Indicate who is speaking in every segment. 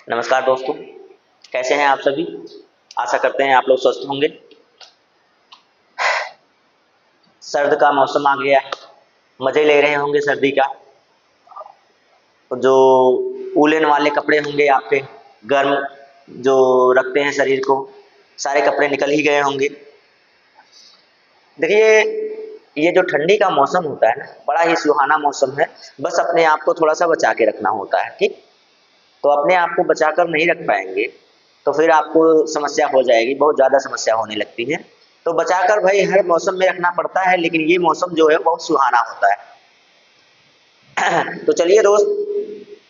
Speaker 1: नमस्कार दोस्तों, कैसे हैं आप सभी। आशा करते हैं आप लोग स्वस्थ होंगे। सर्द का मौसम आ गया है, मज़े ले रहे होंगे सर्दी का। जो वूलन वाले कपड़े होंगे आपके, गर्म जो रखते हैं शरीर को, सारे कपड़े निकल ही गए होंगे। देखिए, ये जो ठंडी का मौसम होता है ना, बड़ा ही सुहाना मौसम है। बस अपने आप को थोड़ा सा बचा के रखना होता है, ठीक। तो अपने आप को बचा कर नहीं रख पाएंगे तो फिर आपको समस्या हो जाएगी, बहुत ज़्यादा समस्या होने लगती है। तो बचाकर भाई हर मौसम में रखना पड़ता है, लेकिन ये मौसम जो है बहुत सुहाना होता है। तो चलिए दोस्त,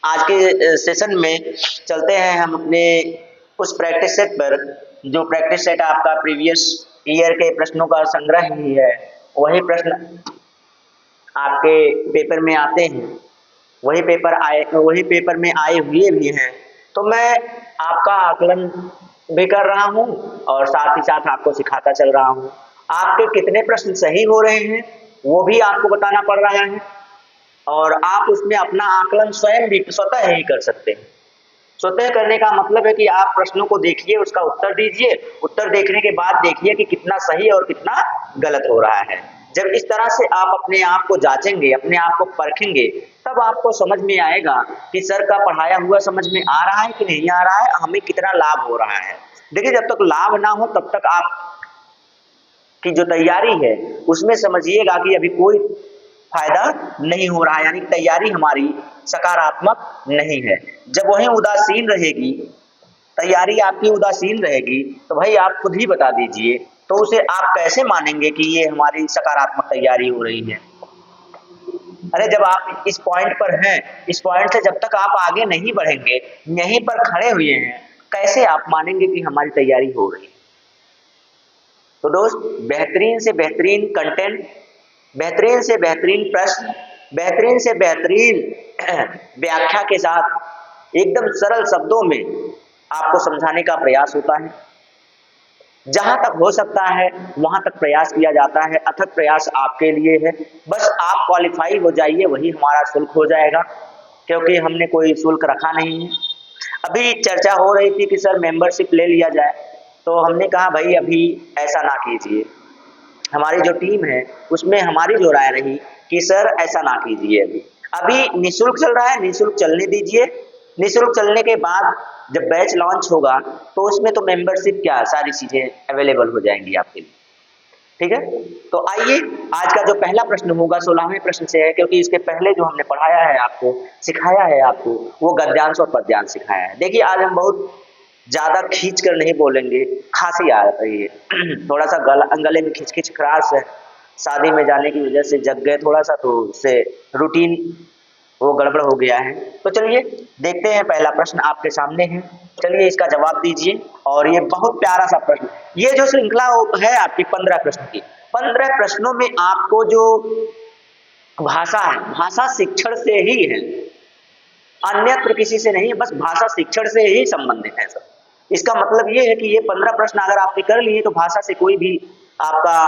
Speaker 1: आज के सेशन में चलते हैं हम अपने उस प्रैक्टिस सेट पर, जो प्रैक्टिस सेट आपका प्रीवियस ईयर के प्रश्नों का संग्रह ही है। वही प्रश्न आपके पेपर में आते हैं, वही पेपर में आए हुए भी हैं। तो मैं आपका आकलन भी कर रहा हूँ और साथ ही साथ आपको सिखाता चल रहा हूँ। आपके कितने प्रश्न सही हो रहे हैं वो भी आपको बताना पड़ रहा है, और आप उसमें अपना आकलन स्वयं भी स्वतः ही कर सकते हैं। स्वतः करने का मतलब है कि आप प्रश्नों को देखिए, उसका उत्तर दीजिए, उत्तर देखने के बाद देखिए कि कितना सही और कितना गलत हो रहा है। जब इस तरह से आप अपने आप को जांचेंगे, अपने आप को परखेंगे, तब आपको समझ में आएगा कि सर का पढ़ाया हुआ समझ में आ रहा है कि नहीं आ रहा है, हमें कितना लाभ हो रहा है। देखिए, जब तक लाभ ना हो तब तक आप की जो तैयारी है उसमें समझिएगा कि अभी कोई फायदा नहीं हो रहा है, यानी तैयारी हमारी सकारात्मक नहीं है। जब वही उदासीन रहेगी, तैयारी आपकी उदासीन रहेगी, तो भाई आप खुद ही बता दीजिए, तो उसे आप कैसे मानेंगे कि ये हमारी सकारात्मक तैयारी हो रही है। अरे जब आप इस पॉइंट पर हैं, इस पॉइंट से जब तक आप आगे नहीं बढ़ेंगे, यहीं पर खड़े हुए हैं, कैसे आप मानेंगे कि हमारी तैयारी हो रही है। तो दोस्त, बेहतरीन से बेहतरीन कंटेंट, बेहतरीन से बेहतरीन प्रश्न, बेहतरीन से बेहतरीन व्याख्या के साथ एकदम सरल शब्दों में आपको समझाने का प्रयास होता है। जहां तक हो सकता है वहां तक प्रयास किया जाता है। अथक प्रयास आपके लिए है, बस आप क्वालिफाई हो जाइए, वही हमारा शुल्क हो जाएगा, क्योंकि हमने कोई शुल्क रखा नहीं है। अभी चर्चा हो रही थी कि सर मेंबरशिप ले लिया जाए, तो हमने कहा भाई अभी ऐसा ना कीजिए। हमारी जो टीम है उसमें हमारी जो राय रही कि सर ऐसा ना कीजिए, अभी निःशुल्क चल रहा है, निःशुल्क चलने दीजिए। निःशुल्क चलने के बाद जब बैच लॉन्च होगा तो उसमें तो मेंबरशिप क्या, सारी चीजें अवेलेबल हो जाएंगी आपके लिए, ठीक है। तो आइए, आज का जो पहला प्रश्न होगा 16वें प्रश्न से है, क्योंकि इसके पहले जो हमने पढ़ाया है आपको, सिखाया है आपको, वो गद्यांश और पद्यांश सिखाया है। देखिए, आज हम बहुत ज्यादा खींच कर नहीं बोलेंगे, खांसी आ रही है, थोड़ा सा गले में खिंच खिंच खराश है, शादी में जाने की वजह से जग गए थोड़ा सा, तो उससे रूटीन वो गड़बड़ हो गया है। तो चलिए देखते हैं, पहला प्रश्न आपके सामने है, चलिए इसका जवाब दीजिए। और ये बहुत प्यारा सा प्रश्न, ये जो श्रृंखला है आपकी 15 प्रश्न की, 15 प्रश्नों में आपको जो भाषा है, भाषा शिक्षण से ही है, अन्यत्र किसी से नहीं है, बस भाषा शिक्षण से ही संबंधित है सर। इसका मतलब ये है कि ये 15 प्रश्न अगर आपने कर लिए तो भाषा से कोई भी आपका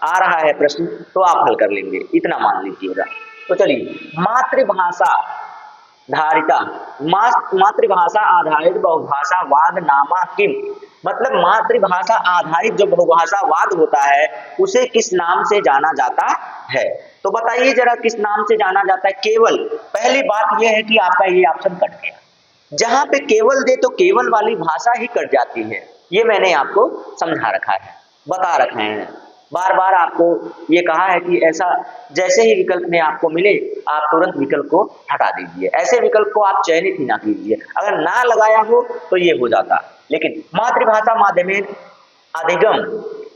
Speaker 1: आ रहा है प्रश्न तो आप हल कर लेंगे, इतना मान लीजिएगा। तो चलिए, मातृभाषा धारिता, मातृभाषा आधारित बहुभाषावाद नामा किम, मतलब मातृभाषा आधारित जो बहुभाषावाद होता है उसे किस नाम से जाना जाता है। तो बताइए जरा, किस नाम से जाना जाता है। केवल, पहली बात यह है कि आपका ये ऑप्शन कट गया, जहां पे केवल दे तो केवल वाली भाषा ही कट जाती है। ये मैंने आपको समझा रखा है, बता रखे हैं, बार बार आपको ये कहा है कि ऐसा जैसे ही विकल्प में आपको मिले आप तुरंत विकल्प को हटा दीजिए, ऐसे विकल्प को आप चयनित ही ना कीजिए। अगर ना लगाया हो तो ये हो जाता, लेकिन मातृभाषा माध्यमेन अधिगम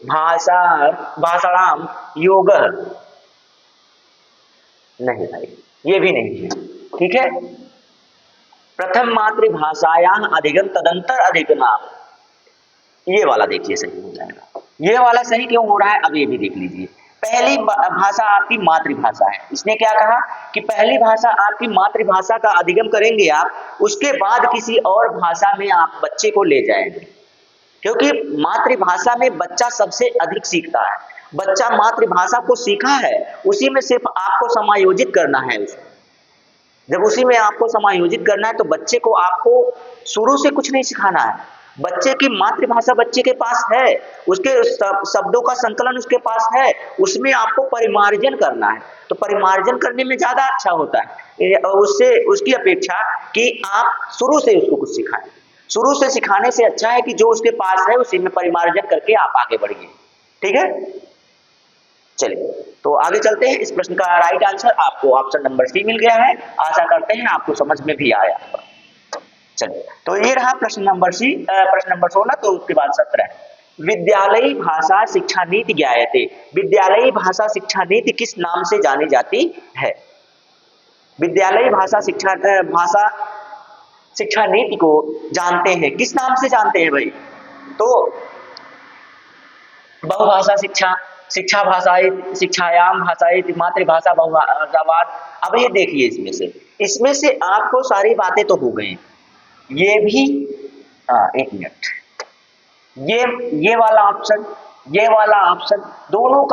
Speaker 1: भाषा भाषाणाम योग, नहीं भाई, ये भी नहीं है, ठीक है। प्रथम मातृभाषायां अधिगम तदंतर अधिगमाम, ये वाला देखिए सही हो जाएगा। ये वाला सही क्यों हो रहा है, अब ये भी देख लीजिए। पहली भाषा आपकी मातृभाषा है, इसने क्या कहा कि पहली भाषा आपकी मातृभाषा का अधिगम करेंगे आप, उसके बाद किसी और भाषा में आप बच्चे को ले जाएंगे, क्योंकि मातृभाषा में बच्चा सबसे अधिक सीखता है। बच्चा मातृभाषा को सीखा है, उसी में सिर्फ आपको समायोजित करना है उसको। जब उसी में आपको समायोजित करना है तो बच्चे को आपको शुरू से कुछ नहीं सिखाना है। बच्चे की मातृभाषा बच्चे के पास है, उसके शब्दों का संकलन उसके पास है, उसमें आपको परिमार्जन करना है। तो परिमार्जन करने में ज्यादा अच्छा होता है उससे, उसकी अपेक्षा कि आप शुरू से उसको कुछ सिखाएं। शुरू से सिखाने से अच्छा है कि जो उसके पास है उसी में परिमार्जन करके आप आगे बढ़िए। ठीक है, चलिए तो आगे चलते हैं। इस प्रश्न का राइट आंसर आपको ऑप्शन नंबर सी मिल गया है। आशा करते हैं आपको समझ में भी आया। चलिए तो ये रहा प्रश्न नंबर सी, प्रश्न नंबर 16। तो उसके बाद 17, विद्यालयी भाषा शिक्षा नीति ज्ञायते। विद्यालयी भाषा शिक्षा नीति किस नाम से जानी जाती है? विद्यालयी भाषा शिक्षा नीति को जानते हैं, किस नाम से जानते हैं भाई? तो बहुभाषा शिक्षा, शिक्षा भाषाई, शिक्षायाम भाषाई, मातृभाषा बहुभाषावाद। अब ये देखिए इसमें से आपको सारी बातें तो हो गई, ये भी एक मिनट, ये वाला ऑप्शन, ये वाला ऑप्शन, दोनों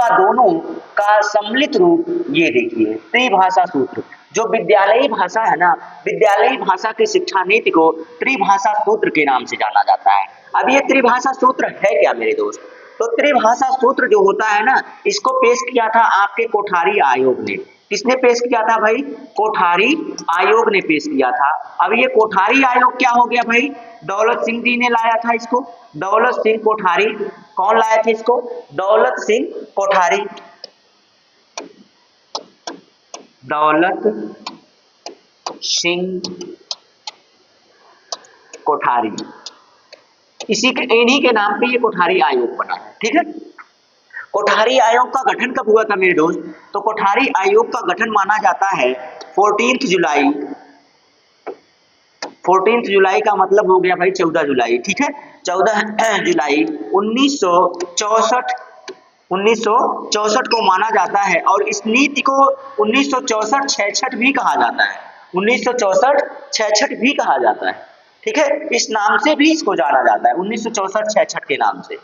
Speaker 1: का सम्मिलित रूप ये देखिए त्रिभाषा सूत्र। जो विद्यालयी भाषा है ना, विद्यालयी भाषा की शिक्षा नीति को त्रिभाषा सूत्र के नाम से जाना जाता है। अब ये त्रिभाषा सूत्र है क्या मेरे दोस्त? तो त्रिभाषा सूत्र जो होता है ना, इसको पेश किया था आपके कोठारी आयोग ने। किसने पेश किया था भाई? कोठारी आयोग ने पेश किया था। अब ये कोठारी आयोग क्या हो गया भाई? दौलत सिंह जी ने लाया था इसको, दौलत सिंह कोठारी। कौन लाए थे इसको? दौलत सिंह कोठारी। दौलत सिंह कोठारी, इन्हीं के नाम पे ये कोठारी आयोग बना है। ठीक है, कोठारी आयोग का गठन कब हुआ था मेरे दोस्त? तो कोठारी आयोग का गठन माना जाता है 14 जुलाई। 14 जुलाई का मतलब हो गया भाई 14 जुलाई। ठीक है, 14 जुलाई 1964 को माना जाता है। और इस नीति को 1964-66 भी कहा जाता है, 1964-66 भी कहा जाता है। ठीक है, इस नाम से भी इसको जाना जाता है, 1964-66 के नाम से।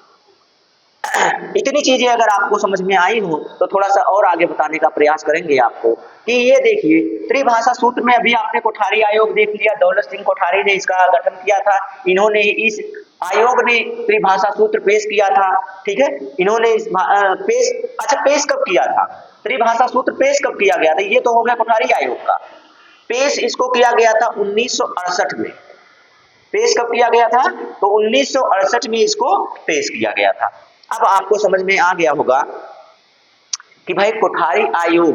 Speaker 1: इतनी चीजें अगर आपको समझ में आई हो तो थोड़ा सा और आगे बताने का प्रयास करेंगे आपको कि ये देखिए त्रिभाषा सूत्र में अभी आपने कोठारी आयोग देख लिया, दौलत सिंह कोठारी ने इसका गठन किया था। इन्होंने इस आयोग ने त्रिभाषा सूत्र पेश किया था। ठीक है, इन्होंने इस पेश कब किया था? त्रिभाषा सूत्र पेश कब किया गया था? ये तो हो गया कोठारी आयोग का। पेश इसको किया गया था 1968 में। पेश कब किया गया था? तो 1968 में इसको पेश किया गया था। अब आपको समझ में आ गया होगा कि भाई कोठारी आयोग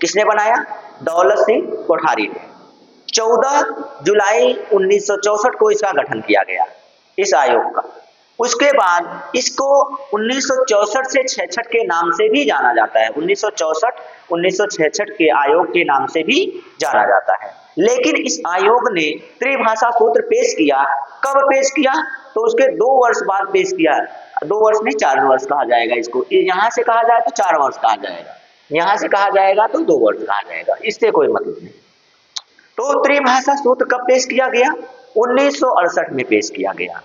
Speaker 1: किसने बनाया? दौलत सिंह कोठारी ने। 14 जुलाई 1964 को इसका गठन किया गया, इस आयोग का। उसके बाद इसको 1964 से 66 के नाम से भी जाना जाता है, 1964-1966 के आयोग के नाम से भी जाना जाता है। लेकिन इस आयोग ने त्रिभाषा सूत्र पेश किया। कब पेश किया? तो उसके 2 वर्ष बाद पेश किया। 2 वर्ष नहीं, 4 वर्ष कहा जाएगा इसको। यहाँ से कहा जाए तो 4 वर्ष कहा जाएगा, यहाँ से कहा जाएगा तो 2 वर्ष कहा जाएगा, इससे कोई मतलब नहीं। तो त्रिभाषा सूत्र कब पेश किया गया? 1968 में पेश किया गया।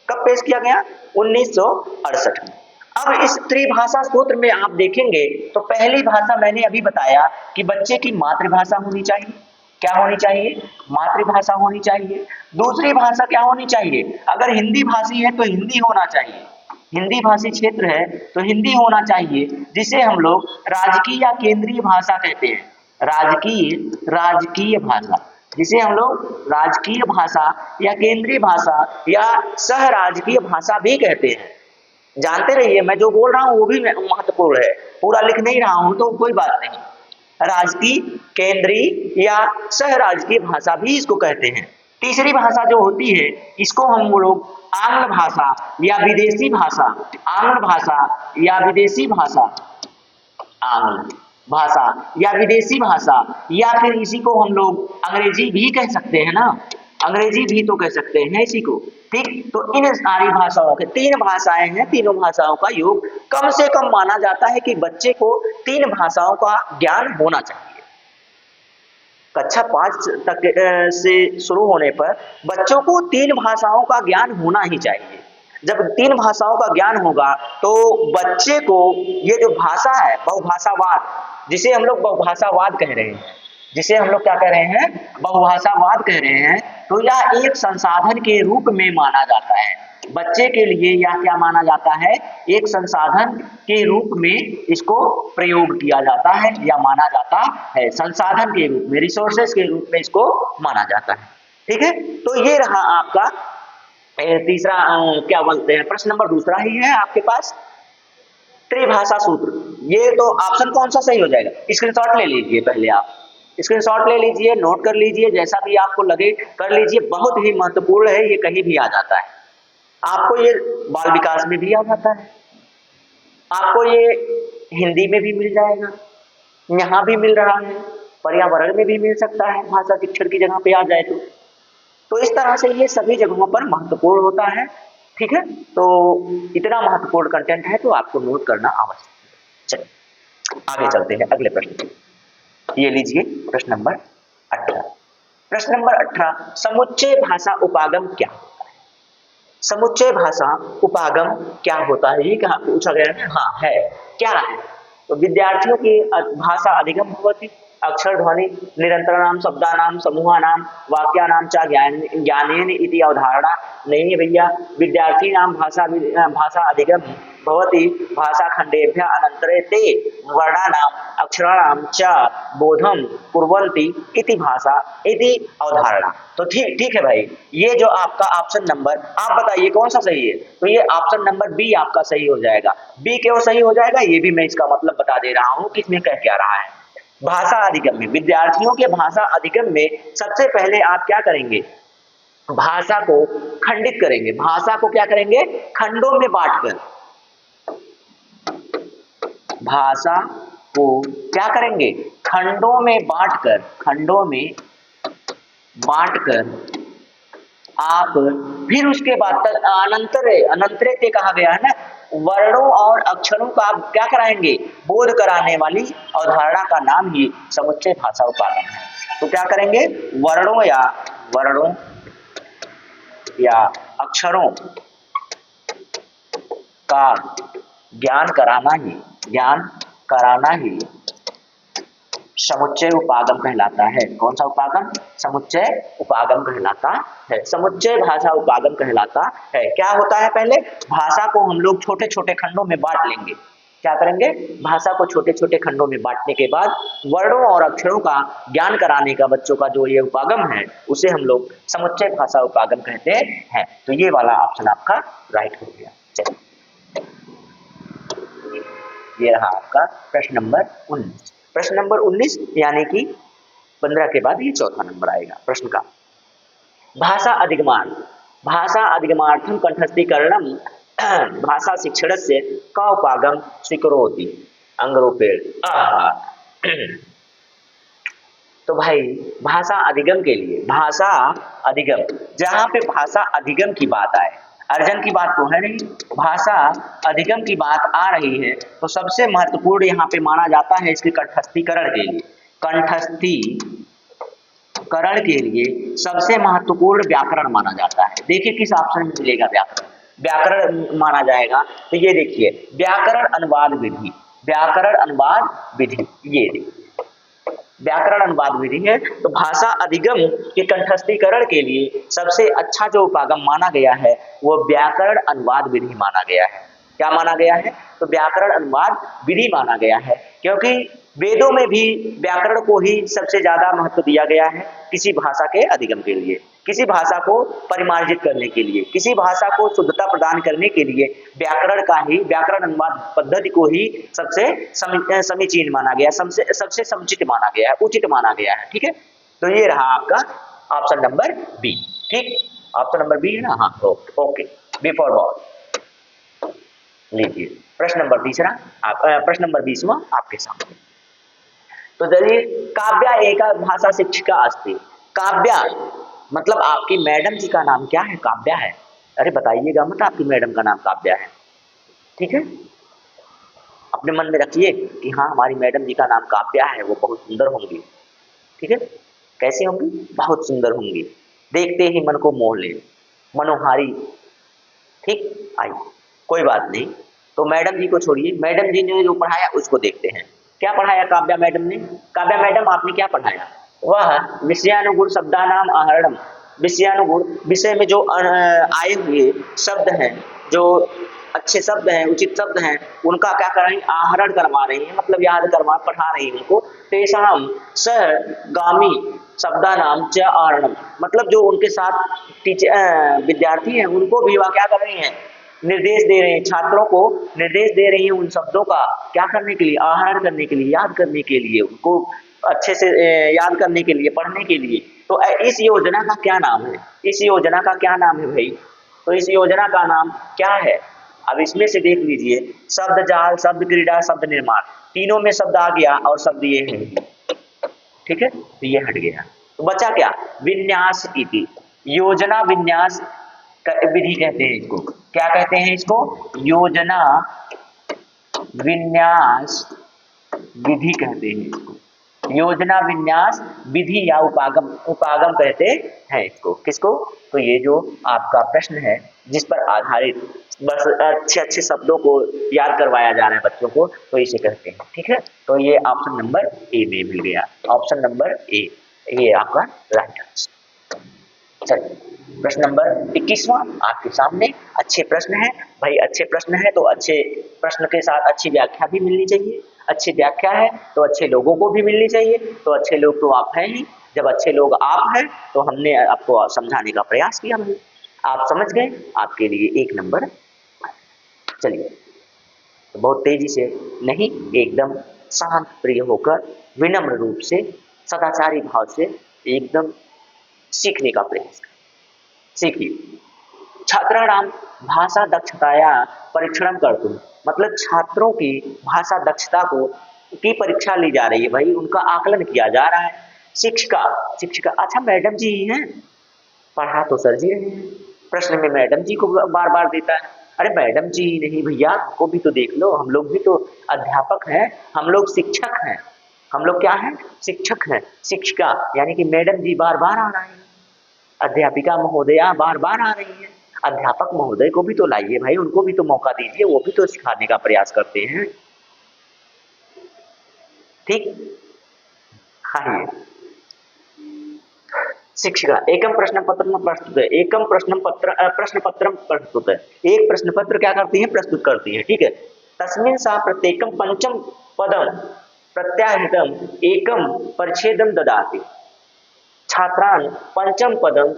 Speaker 1: कब पेश किया गया? 1968 में। अब इस त्रिभाषा सूत्र में आप देखेंगे तो पहली भाषा मैंने अभी बताया कि बच्चे की मातृभाषा होनी चाहिए। क्या होनी चाहिए? मातृभाषा होनी चाहिए। दूसरी भाषा क्या होनी चाहिए? अगर हिंदी भाषी है तो हिंदी होना चाहिए, हिंदी भाषी क्षेत्र है तो हिंदी होना चाहिए, जिसे हम लोग राजकीय या केंद्रीय भाषा कहते हैं। राजकीय भाषा, जिसे हम लोग राजकीय भाषा या केंद्रीय भाषा या सह राजकीय भाषा भी कहते हैं। जानते रहिए, मैं जो बोल रहा हूँ वो भी महत्वपूर्ण है, पूरा लिख नहीं रहा हूँ तो कोई बात नहीं। राजकीय, केंद्रीय या सह राजकीय भाषा भी इसको कहते हैं। तीसरी भाषा जो होती है इसको हम लोग आंग्ल भाषा या विदेशी भाषा, आंग्ल भाषा या विदेशी भाषा, आंग्ल भाषा या विदेशी भाषा, या फिर इसी को हम लोग अंग्रेजी भी कह सकते हैं ना, अंग्रेजी भी तो कह सकते हैं इसी को। ठीक, तो इन सारी भाषाओं के 3 भाषाएं हैं, तीनों भाषाओं का योग कम से कम माना जाता है कि बच्चे को 3 भाषाओं का ज्ञान होना चाहिए। कक्षा 5 तक से शुरू होने पर बच्चों को 3 भाषाओं का ज्ञान होना ही चाहिए। जब 3 भाषाओं का ज्ञान होगा तो बच्चे को ये जो भाषा है बहुभाषावाद, जिसे हम लोग बहुभाषावाद कह रहे हैं, जिसे हम लोग क्या कह रहे हैं, बहुभाषावाद कह रहे हैं। तो यह एक संसाधन के रूप में माना जाता है, बच्चे के लिए यह क्या माना जाता है, एक संसाधन के रूप में इसको प्रयोग किया जाता है या माना जाता है, संसाधन के रूप में, रिसोर्सेस के रूप में इसको माना जाता है। ठीक है, तो ये रहा आपका तीसरा क्या बोलते हैं, प्रश्न नंबर दूसरा ही है आपके पास, त्रिभाषा सूत्र। ये तो ऑप्शन कौन सा सही हो जाएगा, स्क्रीनशॉट ले लीजिए, पहले आप स्क्रीनशॉट ले लीजिए, नोट कर लीजिए, जैसा भी आपको लगे कर लीजिए, बहुत ही महत्वपूर्ण है, ये कहीं भी आ जाता है, आपको ये बाल विकास में भी आ जाता है, आपको ये हिंदी में भी मिल जाएगा, यहाँ भी मिल रहा है, पर्यावरण में भी मिल सकता है, भाषा शिक्षण की जगह पे आ जाए तो इस तरह से ये सभी जगहों पर महत्वपूर्ण होता है। ठीक है, तो इतना महत्वपूर्ण कंटेंट है तो आपको नोट करना आवश्यक है। चलिए आगे चलते हैं अगले प्रश्न, ये लीजिए प्रश्न नंबर 18। प्रश्न नंबर 18, समुच्चय भाषा उपागम क्या होता है? समुच्चय भाषा उपागम क्या होता है, ये कहा पूछा गया है। हाँ है, क्या है, तो विद्यार्थियों की भाषा अधिगम भवति, अक्षर ध्वनि निरंतराणाम शब्दानाम समूहानाम वाक्यानाम च ज्ञानेन इति अवधारणा। नहीं है भैया, विद्यार्थी नाम भाषा अधिगम भवति भाषा खंडेभ्य अनंतरे ते वर्णानाम अक्षराणाम च बोधम कुर्वन्ति इति भाषा इति अवधारणा। तो ठीक है भाई, ये जो आपका ऑप्शन नंबर, आप बताइए कौन सा सही है, तो ये ऑप्शन नंबर बी आपका सही हो जाएगा। बी क्यों सही हो जाएगा, ये भी मैं इसका मतलब बता दे रहा हूँ कि इसमें कह क्या रहा है। भाषा अधिगम में, विद्यार्थियों के भाषा अधिगम में सबसे पहले आप क्या करेंगे, भाषा को खंडित करेंगे, भाषा को क्या करेंगे, खंडों में बांटकर, भाषा को क्या करेंगे, खंडों में बांटकर, खंडों में बांटकर आप फिर उसके बाद अनंतरे ते कहा गया है ना, वर्णों और अक्षरों का आप क्या कराएंगे, बोध कराने वाली अवधारणा का नाम ही समुच्चय भाषा उपागम है। तो क्या करेंगे, वर्णों या अक्षरों का ज्ञान कराना ही समुच्चय उपागम कहलाता है। कौन सा उपागम, समुच्चय उपागम कहलाता है, समुच्चय भाषा उपागम कहलाता है। क्या होता है, पहले भाषा को हम लोग छोटे छोटे खंडों में बांट लेंगे, क्या करेंगे, भाषा को छोटे छोटे खंडों में बांटने के बाद वर्णों और अक्षरों का ज्ञान कराने का बच्चों का जो ये उपागम है, उसे हम लोग समुच्चय भाषा उपागम कहते हैं। तो ये वाला ऑप्शन आपका राइट हो गया। चलिए ये रहा आपका प्रश्न नंबर 19। प्रश्न नंबर 19 यानी कि 15 के बाद ये चौथा नंबर आएगा प्रश्न का। भाषा अधिगमार्थम कंठस्थीकरणम भाषा शिक्षणस्य का उपागम स्वीकरोति अंगरूपेण। तो भाई भाषा अधिगम के लिए, भाषा अधिगम, जहां पे भाषा अधिगम की बात आए, अर्जन की बात तो है नहीं, भाषा अधिगम की बात आ रही है, तो सबसे महत्वपूर्ण यहाँ पे माना जाता है इसके कंठस्थीकरण के लिए, कंठस्थीकरण के लिए सबसे महत्वपूर्ण व्याकरण माना जाता है। देखिए किस ऑप्शन में मिलेगा व्याकरण, व्याकरण माना जाएगा। तो ये देखिए व्याकरण अनुवाद विधि, व्याकरण अनुवाद विधि, ये देखिए व्याकरण अनुवाद विधि है। तो भाषा अधिगम के कंठस्थीकरण के लिए सबसे अच्छा जो उपागम माना गया है वो व्याकरण अनुवाद विधि माना गया है। क्या माना गया है, तो व्याकरण अनुवाद विधि माना गया है, क्योंकि वेदों में भी व्याकरण को ही सबसे ज्यादा महत्व दिया गया है किसी भाषा के अधिगम के लिए, किसी भाषा को परिमार्जित करने के लिए, किसी भाषा को शुद्धता प्रदान करने के लिए व्याकरण का ही, व्याकरण अनुवाद पद्धति को ही सबसे समीचीन माना गया, सबसे समुचित माना गया है, उचित माना गया है। ठीक है, तो ये रहा आपका ऑप्शन नंबर बी। ठीक, ऑप्शन नंबर बी है ना, हाँ ओके, बी फॉर बॉल। लीजिए प्रश्न नंबर तीसरा, प्रश्न नंबर 20वां आपके सामने। तो चलिए, काव्या एका भाषा शिक्षिका अस्ति। काव्या मतलब आपकी मैडम जी का नाम क्या है, काव्या है। अरे बताइएगा मत आपकी मैडम का नाम काव्या है। ठीक है, अपने मन में रखिए कि हाँ हमारी मैडम जी का नाम काव्या है, वो बहुत सुंदर होंगी। ठीक है, कैसे होंगी, बहुत सुंदर होंगी, देखते ही मन को मोह ले, मनोहारी। ठीक, आइए कोई बात नहीं, तो मैडम जी को छोड़िए, मैडम जी ने जो पढ़ाया उसको देखते हैं। क्या पढ़ाया काव्या मैडम ने, काव्या मैडम आपने क्या पढ़ाया, वह विषयानुगुण शब्दानाम आहरणम, विषयानुगुण विषय में जो आए हुए शब्द हैं, जो अच्छे शब्द हैं, उचित शब्द हैं, उनका क्या कर रही हैं, आहरण करवा रही हैं, मतलब याद करवा पढ़ा रही हैं उनको। तेषाम सहगामी शब्दानाम च आहरणम, मतलब जो उनके साथ विद्यार्थी हैं उनको भी वह क्या कर रही हैं, निर्देश दे रहे हैं, छात्रों को निर्देश दे रही हैं उन शब्दों का क्या करने के लिए, आहरण करने के लिए, याद करने के लिए, उनको अच्छे से याद करने के लिए, पढ़ने के लिए। तो इस योजना का क्या नाम है, इस योजना का क्या नाम है भाई, तो इस योजना का नाम क्या है। अब इसमें से देख लीजिए, शब्द जाल, शब्द क्रीड़ा, शब्द निर्माण, तीनों में शब्द आ गया और शब्द ये है, ठीक है, तो ये हट गया, तो बचा क्या, विन्यास इति, योजना विन्यास विधि कहते हैं इसको, क्या कहते हैं इसको, योजना विन्यास विधि कहते हैं इसको, योजना विन्यास विधि या उपागम, उपागम कहते हैं इसको, किसको, तो ये जो आपका प्रश्न है जिस पर आधारित बस अच्छे अच्छे शब्दों को याद करवाया जा रहा है बच्चों को, तो इसे कहते हैं, ठीक है। तो ये ऑप्शन नंबर ए में मिल गया, ऑप्शन नंबर ए, ये आपका राइट आंसर। चलिए प्रश्न नंबर 21वां आपके सामने, अच्छे प्रश्न है भाई, अच्छे प्रश्न है तो अच्छे प्रश्न के साथ अच्छी व्याख्या भी मिलनी चाहिए, अच्छी व्याख्या है तो अच्छे लोगों को भी मिलनी चाहिए, तो अच्छे लोग तो आप हैं ही, जब अच्छे लोग आप हैं तो हमने आपको समझाने का प्रयास किया भाई, आप समझ गए, आपके लिए 1 नंबर। चलिए तो बहुत तेजी से नहीं, एकदम शांत प्रिय होकर विनम्र रूप से सदाचारी भाव से एकदम सीखने का प्रयास करें। सीखिए, छात्राणाम भाषा दक्षताया परीक्षण कर्तुम, मतलब छात्रों की भाषा दक्षता को की परीक्षा ली जा रही है भाई, उनका आकलन किया जा रहा है। शिक्षिका, शिक्षिका, अच्छा मैडम जी ही हैं, पढ़ा तो सर जी रहे हैं, प्रश्न में मैडम जी को बार बार देता है, अरे मैडम जी नहीं भैया, हमको भी तो देख लो, हम लोग भी तो अध्यापक हैं, हम लोग शिक्षक हैं, हम लोग क्या हैं, शिक्षक हैं। शिक्षिका यानी कि मैडम जी बार बार आ रही हैं, अध्यापिका महोदया बार बार आ रही है, अध्यापक महोदय को भी तो लाइए भाई, उनको भी तो मौका दीजिए, वो भी तो सिखाने का प्रयास करते हैं, ठीक। हाँ, शिक्षिका एकम प्रश्न पत्र प्रस्तुत है, एकम प्रश्न पत्र प्रस्तुत है, एक प्रश्न पत्र क्या करती है, प्रस्तुत करती है, ठीक है। तस्मिन् सा प्रत्येकम पंचम पदम प्रत्याहितम एकम परिच्छेदम ददाति, छात्रान पंचम पदम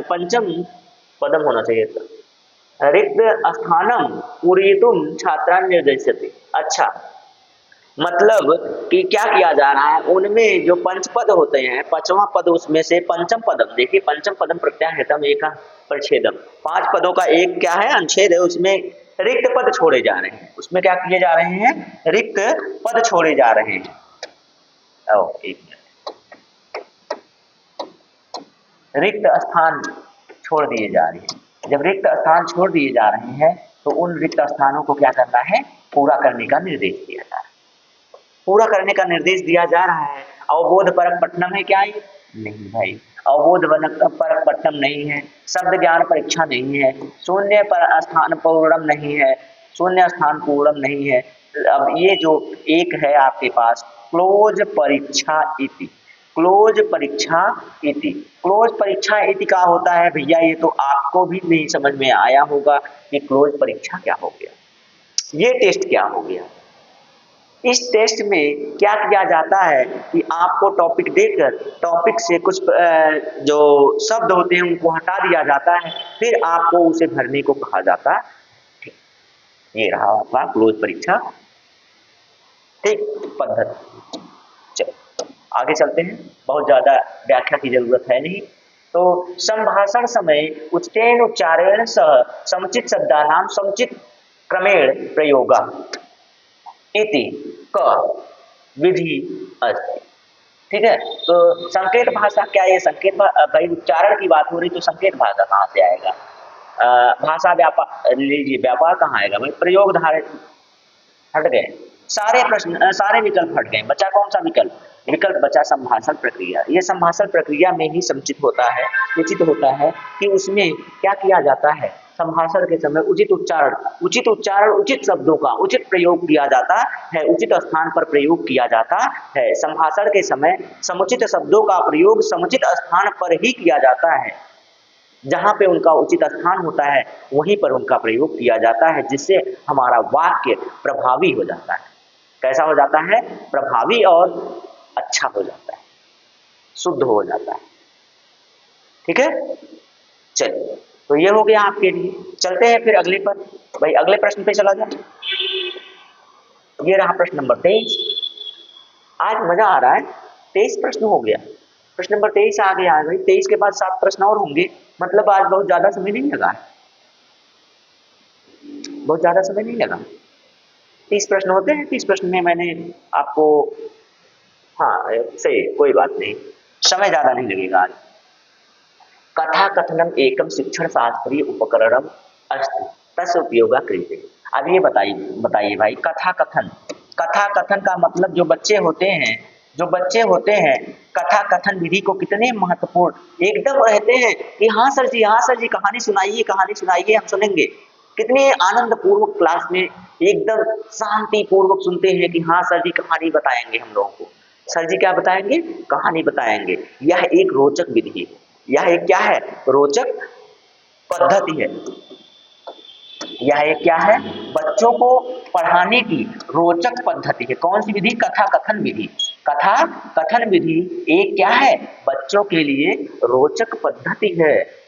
Speaker 1: पंचम पदम होना चाहिए था, रिक्त स्थानम पूरयितुम छात्रान निर्देशते। अच्छा, मतलब कि क्या किया जा रहा है, उनमें जो पंच पद होते हैं, पांचवा पद उसमें से पंचम पदम, देखिए पंचम पदम प्रत्याहितम एक परिच्छेदम, 5 पदों का एक क्या है, अनुच्छेद है, उसमें रिक्त पद छोड़े जा रहे हैं, उसमें क्या किए जा रहे हैं, रिक्त पद छोड़े जा रहे हैं। एक मिनट, रिक्त स्थान छोड़ दिए जा रहे हैं, जब रिक्त स्थान छोड़ दिए जा रहे हैं तो उन रिक्त स्थानों को क्या करना है, पूरा करने का निर्देश दिया जा रहा है, पूरा करने का निर्देश दिया जा रहा है। अवबोध परक पठनम है क्या ये, नहीं भाई, अवबोध परक पठनम नहीं है, शब्द ज्ञान परीक्षा नहीं है, शून्य पर स्थान पूर्णम नहीं है, शून्य स्थान पूर्णम नहीं है। अब ये जो एक है आपके पास, क्लोज परीक्षा इति, क्लोज परीक्षा इति, क्लोज परीक्षा इति का होता है भैया, ये तो आपको भी नहीं समझ में आया होगा कि क्लोज परीक्षा क्या हो गया, ये टेस्ट क्या हो गया। इस टेस्ट में क्या किया जाता है कि आपको टॉपिक देकर टॉपिक से कुछ जो शब्द होते हैं उनको हटा दिया जाता है, फिर आपको उसे भरने को कहा जाता है, ठीक। ये रहा आपका क्लोज परीक्षा, ठीक, पद्धति। चलो आगे चलते हैं, बहुत ज्यादा व्याख्या की जरूरत है नहीं। तो संभाषण समय उच्चैन उच्चारेण सह समुचित शब्दानाम समुचित क्रमेण प्रयोगा इति क विधि अस्ति, ठीक है। तो संकेत भाषा क्या, ये संकेत भाई उच्चारण की बात हो रही, तो संकेत भाषा कहाँ से आएगा, भाषा व्यापार लीजिए, व्यापार कहाँ आएगा भाई, प्रयोग धारित, हट गए सारे प्रश्न, सारे विकल्प हट गए, बचा कौन सा विकल्प, विकल्प बचा संभाषण प्रक्रिया। ये संभाषण प्रक्रिया में ही समुचित होता है, उचित होता है कि उसमें क्या किया जाता है, संभाषण के समय उचित उच्चारण उचित शब्दों का उचित प्रयोग किया जाता है, उचित स्थान पर प्रयोग किया जाता है। संभाषण के समय समुचित शब्दों का प्रयोग समुचित स्थान पर ही किया जाता है, जहाँ पे उनका उचित स्थान होता है वहीं पर उनका प्रयोग किया जाता है, जिससे हमारा वाक्य प्रभावी हो जाता है। कैसा हो जाता है? प्रभावी और अच्छा हो जाता है, शुद्ध हो जाता है। ठीक है, चलिए, तो ये हो गया आपके लिए। चलते हैं फिर अगले पर। भाई अगले प्रश्न पे चला जाए। ये रहा प्रश्न नंबर 23। आज मजा आ रहा है, 23 प्रश्न हो गया। प्रश्न नंबर 23 आ गया है भाई। 23 के बाद 7 प्रश्न और होंगे, मतलब आज बहुत ज्यादा समय नहीं लगा, बहुत ज्यादा समय नहीं लगा। 30 प्रश्न होते हैं, 30 प्रश्न में मैंने आपको, हाँ सही, कोई बात नहीं, समय ज्यादा नहीं लगेगा आज। कथा कथनम एकम शिक्षण शास्त्रीय उपकरणम अस्ति तस्य उपयोगा क्रियते। अब ये बताइए भाई, कथा कथन का मतलब जो बच्चे होते हैं कथा कथन विधि को कितने महत्वपूर्ण एकदम रहते हैं कि हाँ सर जी कहानी सुनाइए हम सुनेंगे। कितने आनंद पूर्वक क्लास में एकदम शांति पूर्वक सुनते हैं कि हाँ सर जी कहानी बताएंगे हम लोगों को। सर जी क्या बताएंगे? कहानी बताएंगे। यह एक रोचक विधि है, यह एक क्या है? रोचक पद्धति है। यह एक क्या है? बच्चों को पढ़ाने की रोचक पद्धति है। कौन सी विधि? कथा कथन विधि। कथा कथन विधि एक क्या है? बच्चों के लिए रोचक पद्धति है।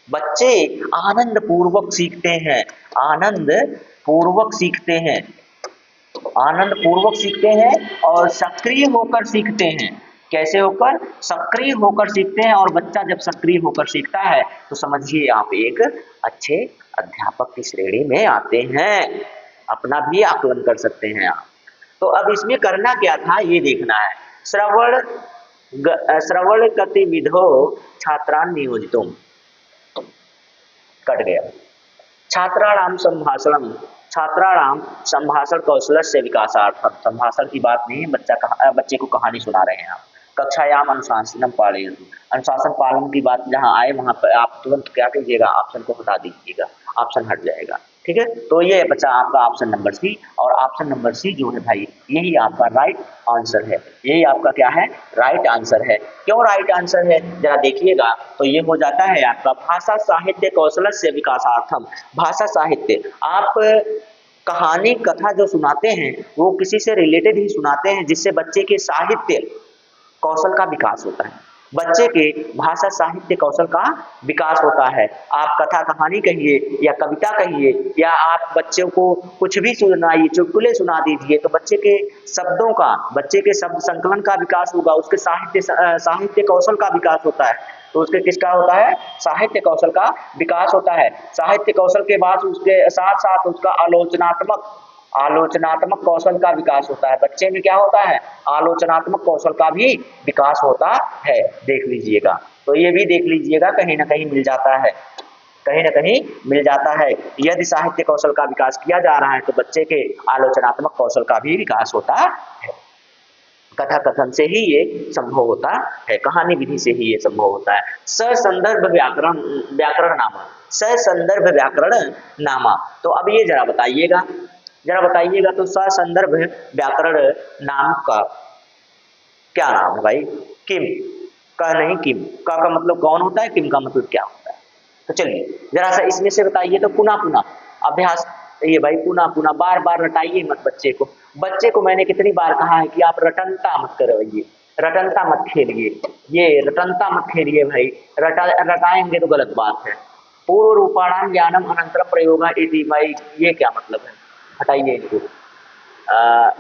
Speaker 1: बच्चे आनंद पूर्वक सीखते हैं, आनंद पूर्वक सीखते हैं और सक्रिय होकर सीखते हैं। कैसे होकर? सक्रिय होकर सीखते हैं। और बच्चा जब सक्रिय होकर सीखता है तो समझिए आप एक अच्छे अध्यापक की श्रेणी में आते हैं। अपना भी आकलन कर सकते हैं आप। तो अब इसमें करना क्या था ये देखना है। श्रवण गतिविधो छात्रान नियोजितुम, कट गया। छात्राणाम संभाषण कौशलस्य विकासार्थम। संभाषण की बात नहीं, बच्चे को कहानी सुना रहे हैं आप। कक्षायाम अनुशासनम पालयन्तु, अनुशासन पालन की बात जहां आए वहां पर आप तुरंत क्या कीजिएगा? ऑप्शन को हटा दीजिएगा, ऑप्शन हट जाएगा। ठीक है, तो ये बच्चा आपका ऑप्शन नंबर सी। और ऑप्शन नंबर सी जो है भाई, यही आपका राइट आंसर है। यही आपका क्या है? राइट आंसर है। क्यों राइट आंसर है जरा देखिएगा, तो ये हो जाता है आपका भाषा साहित्य कौशलस्य विकासार्थम। भाषा साहित्य, आप कहानी कथा जो सुनाते हैं वो किसी से रिलेटेड ही सुनाते हैं, जिससे बच्चे के साहित्य कौशल का विकास होता है। बच्चे के भाषा साहित्य कौशल का विकास होता है। आप कथा कहानी कहिए या कविता कहिए या आप बच्चों को कुछ भी सुनाइए, चुटकुले सुना दीजिए, तो बच्चे के शब्द संकलन का विकास होगा, उसके साहित्य कौशल का विकास होता है। तो उसके किसका होता है? साहित्य कौशल का विकास होता है। साहित्य कौशल के बाद उसके साथ साथ उसका आलोचनात्मक कौशल का विकास होता है। बच्चे में क्या होता है? आलोचनात्मक कौशल का भी विकास होता है। देख लीजिएगा, तो ये भी देख लीजिएगा, कहीं ना कहीं मिल जाता है। यदि साहित्य कौशल का विकास किया जा रहा है तो बच्चे के आलोचनात्मक कौशल का भी विकास होता है। कथा कथन से ही ये संभव होता है, कहानी विधि से ही ये संभव होता है। ससंदर्भ व्याकरण नामा, तो अब ये जरा बताइएगा, तो ससंदर्भ व्याकरण नाम का क्या नाम है भाई? किम का नहीं, किम का मतलब कौन होता है, किम का मतलब क्या होता है? तो चलिए जरा सा इसमें से बताइए। तो पुनः अभ्यास, ये भाई पुनः बार बार रटाइए मत बच्चे को मैंने कितनी बार कहा है कि आप रटनता मत करवाइए, रटनता मत खेलिए, ये रटनता मत खेलिए भाई। रटाएंगे तो गलत बात है। पूर्व रूपाणाम ज्ञानम अनंतरम प्रयोगा इति, भाई ये क्या मतलब है? हटाइए इनको।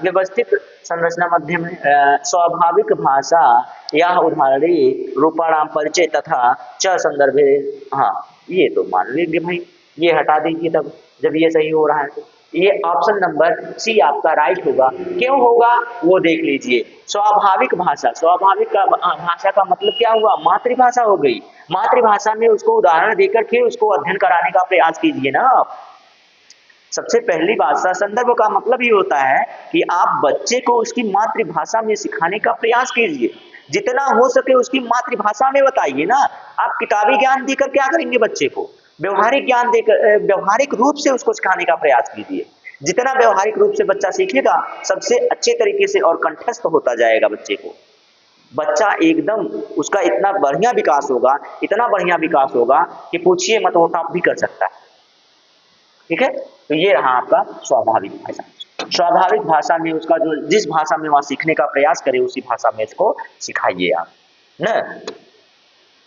Speaker 1: व्यवस्थित संरचना मध्य में स्वाभाविक भाषा या उदाहरणी रूपाणाम परिचय तथा च संदर्भे, हाँ ये तो मान लीजिए भाई, ये हटा दीजिए तब जब ये सही हो रहा है। तो ये ऑप्शन नंबर सी आपका राइट होगा। क्यों होगा वो देख लीजिए। स्वाभाविक भाषा भाषा का मतलब क्या हुआ? मातृभाषा हो गई। मातृभाषा में उसको उदाहरण देकर फिर उसको अध्ययन कराने का प्रयास कीजिए ना आप। सबसे पहली बात, संदर्भ का मतलब ये होता है कि आप बच्चे को उसकी मातृभाषा में सिखाने का प्रयास कीजिए। जितना हो सके उसकी मातृभाषा में बताइए ना। आप किताबी ज्ञान देकर क्या करेंगे? बच्चे को व्यवहारिक ज्ञान देकर व्यवहारिक रूप से उसको सिखाने का प्रयास कीजिए। जितना व्यवहारिक रूप से बच्चा सीखेगा सबसे अच्छे तरीके से और कंठस्थ होता जाएगा बच्चे को। बच्चा एकदम उसका इतना बढ़िया विकास होगा, इतना बढ़िया विकास होगा कि पूछिए मत, वो टॉप भी कर सकता है। ठीक है, तो ये रहा आपका स्वाभाविक भाषा। स्वाभाविक भाषा में उसका जो जिस भाषा में वहां सीखने का प्रयास करे उसी भाषा में इसको सिखाइए आप न,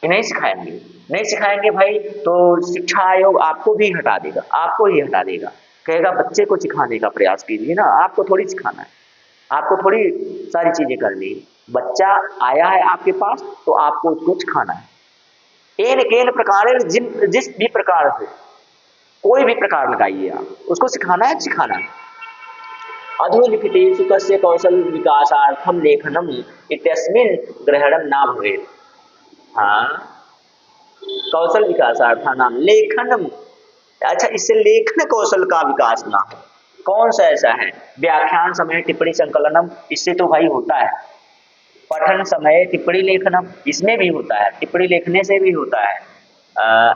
Speaker 1: कि नहीं सिखाएंगे, नहीं सिखाएंगे भाई तो शिक्षा आयोग आपको भी हटा देगा, आपको ही हटा देगा, कहेगा बच्चे को सिखाने का प्रयास कीजिए ना, आपको थोड़ी सिखाना है, आपको थोड़ी सारी चीजें करनी है। बच्चा आया है आपके पास तो आपको उसको सिखाना है। एन केन प्रकार जिस भी प्रकार से कोई भी प्रकार लगाइए आप उसको सिखाना है, सिखाना है। अधोलिखितेषु कस्य कौशल विकासार्थम लेखनम इत्यस्मिन् ग्रहणं न भवेत्। हाँ, कौशल विकासार्थानाम लेखनम, अच्छा इससे लेखन कौशल का विकास ना हो, कौन सा ऐसा है? व्याख्यान समय टिप्पणी संकलनम, इससे तो भाई होता है। पठन समय टिप्पणी लेखनम, इसमें भी होता है, टिप्पणी लिखने से भी होता है।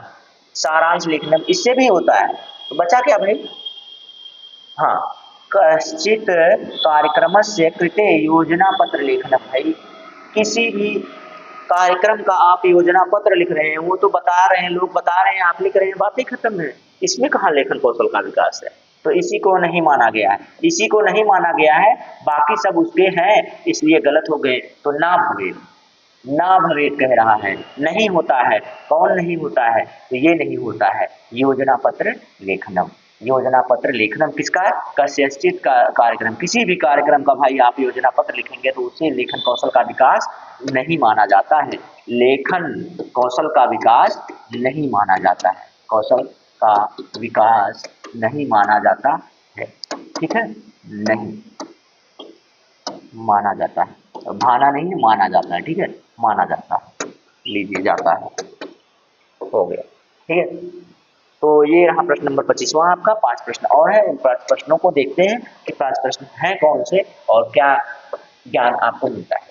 Speaker 1: सारांश लेखनम, इससे भी होता है। तो बचा क्या भाई? हाँ, कश्चित कार्यक्रमस्य कृते योजना पत्र लेखनम। भाई किसी भी कार्यक्रम का आप योजना पत्र लिख रहे हैं, वो तो बता रहे हैं, लोग बता रहे हैं, आप लिख रहे हैं, बातें खत्म है, इसमें कहाँ लेखन कौशल का विकास है? तो इसी को नहीं माना गया है, इसी को नहीं माना गया है, बाकी सब उसके हैं इसलिए गलत हो गए। तो ना भवेत, ना भवेत कह रहा है, नहीं होता है। कौन नहीं होता है? तो ये नहीं होता है योजना पत्र लेखनम। योजना पत्र लेखनम किसका है? कस्यचित का कार्यक्रम, किसी भी कार्यक्रम का भाई आप योजना पत्र लिखेंगे तो उससे लेखन कौशल का विकास नहीं माना जाता है, लेखन कौशल का विकास नहीं माना जाता है, कौशल का विकास नहीं माना जाता है। ठीक है, नहीं माना जाता है, भाना नहीं माना जाता है। ठीक है, माना जाता है, लीजिए जाता है, हो गया। ठीक है, तो ये रहा प्रश्न नंबर 25वां आपका। 5 प्रश्न और है, उन 5 प्रश्नों को देखते हैं कि 5 प्रश्न हैं कौन से और क्या ज्ञान आपको मिलता है।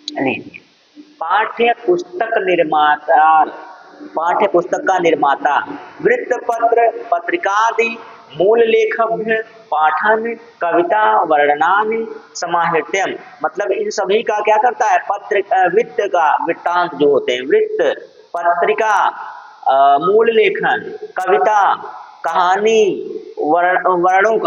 Speaker 1: लीजिए, पाठ्य पुस्तक निर्माता, पाठ्य पुस्तक का निर्माता वृत्तपत्र पत्रिकादि मूल लेखभ्य पाठन कविता वर्णनानि समाहृत्यम, मतलब इन सभी का क्या करता है? वृत्त का वृत्तांत जो होते हैं, वृत्त पत्रिका, मूल लेखन, कविता, कहानी, वर्णों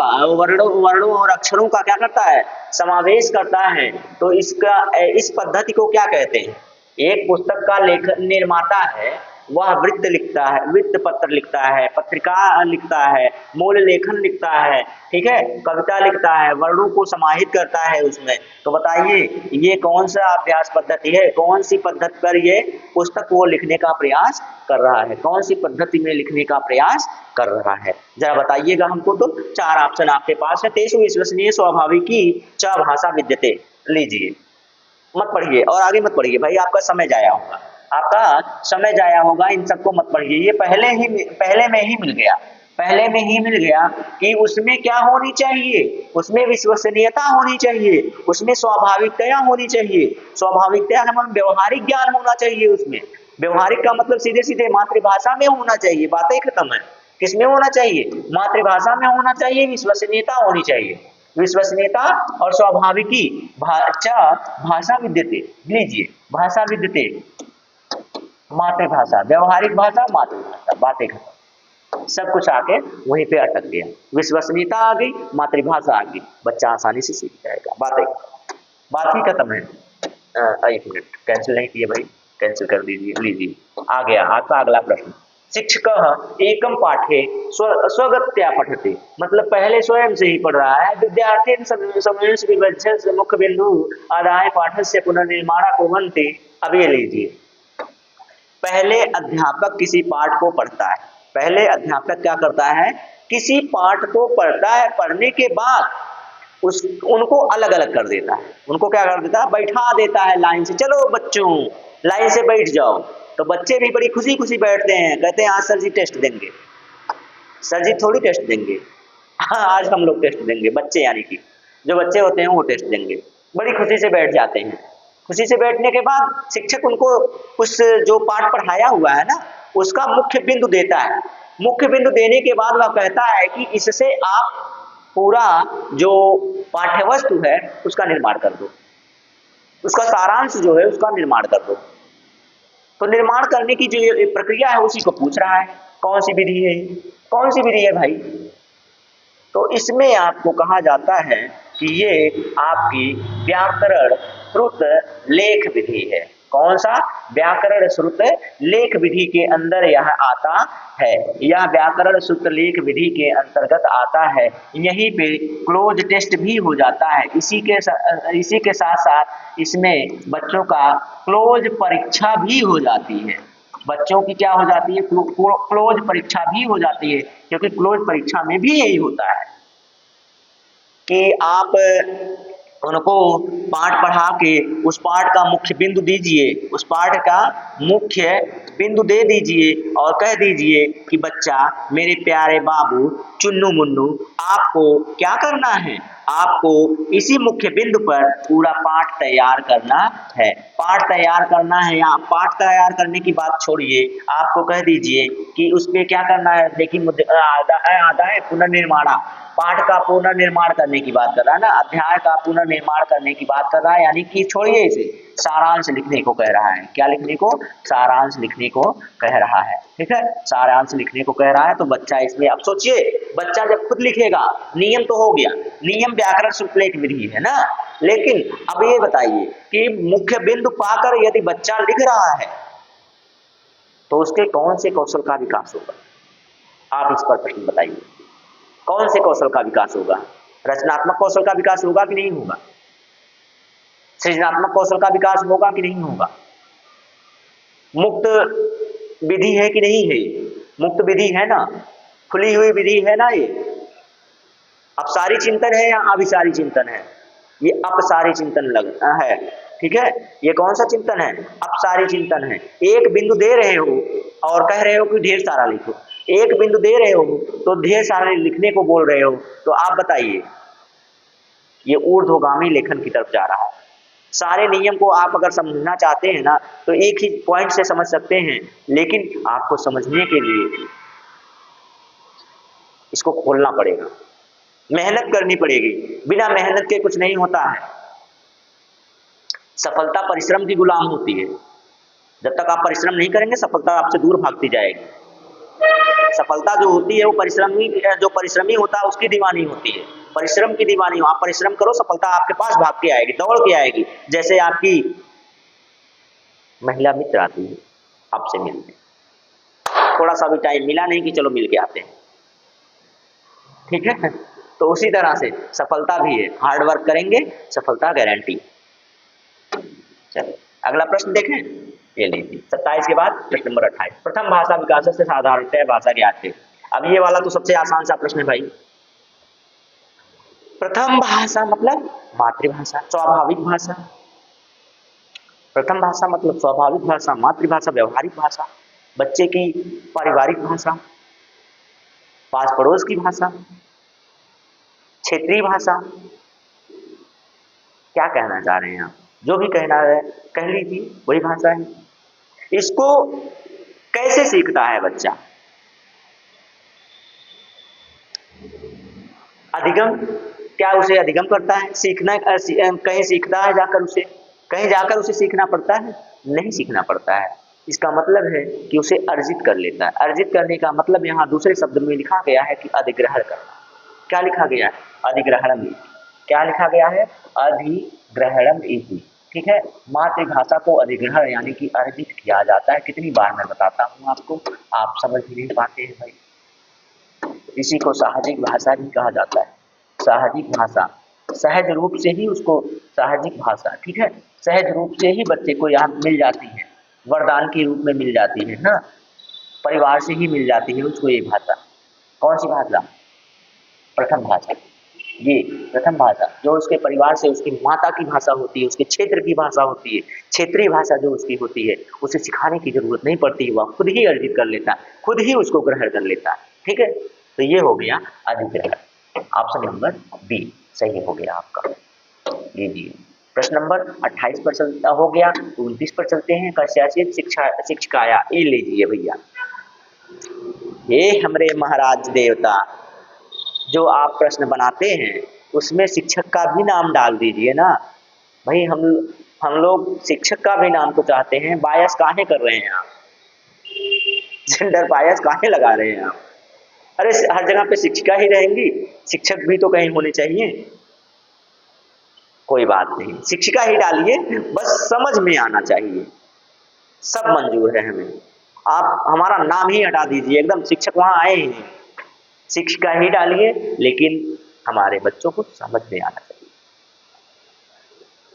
Speaker 1: और अक्षरों का क्या करता है? समावेश करता है। तो इस पद्धति को क्या कहते हैं? एक पुस्तक का लेखन निर्माता है, वह वृत्त लिखता है, वृत्त पत्र लिखता है, पत्रिका लिखता है, मूल लेखन लिखता है, ठीक है, कविता लिखता है, वर्णों को समाहित करता है उसमें। तो बताइए ये कौन सा अभ्यास पद्धति है? कौन सी पद्धति पर ये पुस्तक वो लिखने का प्रयास कर रहा है? कौन सी पद्धति में लिखने का प्रयास कर रहा है? जरा बताइएगा हमको। तो 4 ऑप्शन आपके पास है। तेषु विश्वसनीय स्वाभाविकी च भाषा विद्यते। लीजिए, मत पढ़िए और आगे मत पढ़िए भाई, आपका समय जाया होगा, आपका समय जाया होगा, इन सबको मत पढ़िए। ये पहले में ही मिल गया, पहले में ही मिल गया कि उसमें क्या होनी चाहिए? उसमें विश्वसनीयता होनी चाहिए, उसमें स्वाभाविकता होनी चाहिए। स्वाभाविकता मतलब व्यवहारिक ज्ञान होना चाहिए उसमें। व्यवहारिक का मतलब सीधे सीधे मातृभाषा में होना चाहिए, बातें खत्म है। किसमें होना चाहिए? मातृभाषा में होना चाहिए, विश्वसनीयता होनी चाहिए। विश्वसनीयता और स्वाभाविकी भाषा विद्यते। लीजिए, भाषा विद्यते, मातृभाषा, व्यवहारिक भाषा, मातृभाषा, बातें खत्म, सब कुछ आके वहीं पे अटक गया। विश्वसनीयता आ गई, मातृभाषा आ गई, बच्चा आसानी से सीख जाएगा, बातें, बात ही खत्म है। 1 मिनट, कैंसिल नहीं किए भाई, कैंसिल कर दीजिए। लीजिए, आ गया आपका अगला प्रश्न। शिक्षक एकम पाठे स्वगत्या पठते, मतलब पहले स्वयं से ही पढ़ रहा है। विद्यार्थी समय मुख्य बिंदु आदाय पाठ से पुनर्निर्माण कुर्वन्ति। अब ये लीजिए, पहले अध्यापक किसी पाठ को पढ़ता है, पहले अध्यापक क्या करता है? किसी पाठ को पढ़ता है, पढ़ने के बाद उनको अलग अलग कर देता है। उनको क्या कर देता है? बैठा देता है लाइन से, चलो बच्चों लाइन से बैठ जाओ। तो बच्चे भी बड़ी खुशी खुशी बैठते हैं, कहते हैं आज सर जी टेस्ट देंगे। सर जी थोड़ी टेस्ट देंगे, हाँ आज हम लोग टेस्ट देंगे। बच्चे यानी कि जो बच्चे होते हैं वो टेस्ट देंगे, बड़ी खुशी से बैठ जाते हैं। कुर्सी से बैठने के बाद शिक्षक उनको उस जो पाठ पढ़ाया हुआ है ना उसका मुख्य बिंदु देता है। मुख्य बिंदु देने के बाद वह कहता है कि इससे आप पूरा जो पाठ्य वस्तु है उसका निर्माण कर दो, उसका सारांश जो है उसका निर्माण कर दो। तो निर्माण करने की जो ये प्रक्रिया है उसी को पूछ रहा है, कौन सी विधि है, कौन सी विधि है भाई। तो इसमें आपको कहा जाता है कि ये आपकी व्याकरण श्रुत लेख विधि है। कौन सा? व्याकरण श्रुत लेख विधि के अंदर यह आता है। यह व्याकरण श्रुत लेख विधि के अंतर्गत आता है। यहीं पे क्लोज टेस्ट भी हो जाता है। इसी के साथ साथ इसमें बच्चों का क्लोज परीक्षा भी हो जाती है। बच्चों की क्या हो जाती है? क्लोज परीक्षा भी हो जाती है, क्योंकि क्लोज परीक्षा में भी यही होता है कि आप उनको पाठ पढ़ा के उस पाठ का मुख्य बिंदु दीजिए, उस पाठ का मुख्य बिंदु दे दीजिए और कह दीजिए कि बच्चा मेरे प्यारे बाबू चुन्नू मुन्नू आपको क्या करना है, आपको इसी मुख्य बिंदु पर पूरा पाठ तैयार करना है। पाठ तैयार करना है या पाठ तैयार करने की बात छोड़िए, आपको कह दीजिए कि उस पर क्या करना है। देखिए मुद्दे आधा है पुनर्निर्माण, पाठ का पुनर्निर्माण करने की बात कर रहा है ना, अध्याय का पुनर्निर्माण करने की बात कर रहा है, यानी कि छोड़िए इसे, सारांश लिखने को कह रहा है। क्या लिखने को? सारांश लिखने को कह रहा है। ठीक है, सारांश लिखने को कह रहा है। तो बच्चा इसमें, अब सोचिए बच्चा जब खुद लिखेगा, नियम तो हो गया, नियम व्याकरण श्रुत लेख विधि है ना, लेकिन अब ये बताइए कि मुख्य बिंदु पाकर यदि बच्चा लिख रहा है तो उसके कौन से कौशल का विकास होगा? आप इस पर प्रश्न बताइए, कौन से कौशल का विकास होगा? रचनात्मक कौशल का विकास होगा कि नहीं होगा? सृजनात्मक कौशल का विकास होगा कि नहीं होगा? मुक्त विधि है कि नहीं है? मुक्त विधि है ना, खुली हुई विधि है ना। ये अपसारी चिंतन है या अभिसारी चिंतन है? ये अपसारी चिंतन लगता है। ठीक है, ये कौन सा चिंतन है? अपसारी चिंतन है। एक बिंदु दे रहे हो और कह रहे हो कि ढेर सारा लिखो, एक बिंदु दे रहे हो तो ढेर सारे लिखने को बोल रहे हो, तो आप बताइए ये ऊर्ध्वगामी लेखन की तरफ जा रहा है। सारे नियम को आप अगर समझना चाहते हैं ना तो एक ही पॉइंट से समझ सकते हैं, लेकिन आपको समझने के लिए इसको खोलना पड़ेगा, मेहनत करनी पड़ेगी। बिना मेहनत के कुछ नहीं होता है। सफलता परिश्रम की गुलाम होती है। जब तक आप परिश्रम नहीं करेंगे सफलता आपसे दूर भागती जाएगी। सफलता जो होती है वो जो परिश्रमी होता है उसकी दीवानी होती है, परिश्रम की दीवानी हो। आप परिश्रम करो, सफलता आपके पास भाग के आएगी, दौड़ के आएगी। जैसे आपकी महिला मित्र आती है आपसे मिलने, थोड़ा सा भी टाइम मिला नहीं कि चलो मिल के आते हैं, ठीक है। तो उसी तरह से सफलता भी है, हार्ड वर्क करेंगे सफलता गारंटी। चलो अगला प्रश्न देखें, ये लीजिए 27 के बाद प्रश्न नंबर 28, प्रथम भाषा विकास से साधारणतः भाषा ज्ञाते। अब ये वाला तो सबसे आसान सा प्रश्न है भाई। प्रथम भाषा मतलब मातृभाषा, स्वाभाविक भाषा। प्रथम भाषा मतलब स्वाभाविक भाषा, मातृभाषा व्यवहारिक भाषा, बच्चे की पारिवारिक भाषा, पास पड़ोस की भाषा, क्षेत्रीय भाषा। क्या कहना चाह रहे हैं आप? जो भी कहना है कह लीजिए, वही भाषा है। इसको कैसे सीखता है बच्चा? अधिगम, क्या उसे अधिगम करता है? सीखना कहीं सीखता है जाकर, उसे कहीं जाकर उसे सीखना पड़ता है? नहीं सीखना पड़ता है। इसका मतलब है कि उसे अर्जित कर लेता है। अर्जित करने का मतलब यहाँ दूसरे शब्द में लिखा गया है कि अधिग्रहण करना। क्या लिखा गया है? अधिग्रहणम। क्या लिखा गया है? अधिग्रहणम इति। ठीक है, मातृभाषा को अधिग्रहण यानी कि अर्जित किया जाता है। कितनी बार मैं बताता हूँ आपको, आप समझ नहीं पाते हैं भाई। इसी को साहजिक भाषा भी कहा जाता है। साहजिक भाषा, सहज रूप से ही उसको साहजिक भाषा, ठीक है, सहज रूप से ही बच्चे को यहाँ मिल जाती है, वरदान के रूप में मिल जाती है ना, परिवार से ही मिल जाती है उसको ये भाषा। कौन सी भाषा? प्रथम भाषा। ये प्रथम भाषा जो उसके परिवार से, उसकी माता की भाषा होती है, उसके क्षेत्र की भाषा होती है, क्षेत्रीय भाषा जो उसकी होती है, उसे सिखाने की जरूरत नहीं पड़ती, वह खुद ही अर्जित कर लेता है, खुद ही उसको ग्रहण कर लेता है। ठीक है, तो ये हो गया अधिग्रहण। ऑप्शन नंबर बी सही हो गया आपका। लीजिए प्रश्न नंबर 28 पर चलता हो गया, 29 पर चलते हैं। कस्याचित शिक्षकाया, ये लीजिए भैया, हे हमरे महाराज देवता, जो आप प्रश्न बनाते हैं उसमें शिक्षक का भी नाम डाल दीजिए ना भाई। हम लोग शिक्षक का भी नाम तो चाहते हैं। बायस काहे कर रहे हैं आप, जेंडर बायस काहे लगा रहे हैं आप? अरे हर जगह पे शिक्षिका ही रहेंगी, शिक्षक भी तो कहीं होने चाहिए। कोई बात नहीं, शिक्षिका ही डालिए, बस समझ में आना चाहिए, सब मंजूर है हमें। आप हमारा नाम ही हटा दीजिए, एकदम शिक्षक वहां आए ही नहीं, शिक्षिका ही डालिए, लेकिन हमारे बच्चों को समझ में आना चाहिए।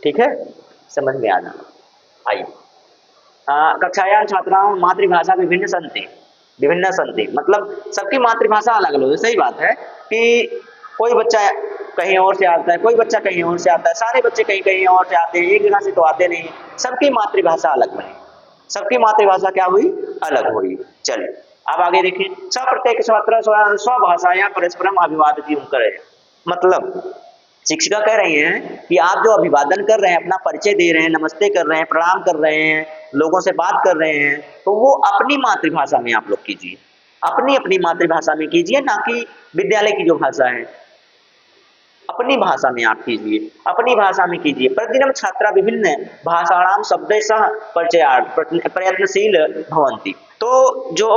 Speaker 1: ठीक है, समझ में आना। आइए, कक्षायां छात्राओं मातृभाषा विभिन्न संति, मतलब सबकी मातृभाषा अलग अलग है। सही बात है कि कोई बच्चा कहीं और से आता है, कोई बच्चा कहीं और से आता है, सारे बच्चे कहीं कहीं और से आते हैं, एक जगह से तो आते नहीं। सबकी मातृभाषा अलग बनी, सबकी मातृभाषा क्या हुई, अलग हुई। चलिए अब आगे देखिए, प्रत्येक छात्र स्वभाषा या परस्परम अभिवादन करे। मतलब शिक्षिका कह रही हैं कि आप जो अभिवादन कर रहे हैं, अपना परिचय दे रहे हैं, नमस्ते कर रहे हैं, प्रणाम कर रहे हैं, लोगों से बात कर रहे हैं, तो वो अपनी मातृभाषा में आप लोग कीजिए, अपनी मातृभाषा में कीजिए, ना कि विद्यालय की जो भाषा है, अपनी भाषा में आप कीजिए, अपनी भाषा में कीजिए। प्रतिदिन छात्रा विभिन्न भाषाणाम शब्द सह परिचयार्थ प्रयत्नशील भवन्ति। तो जो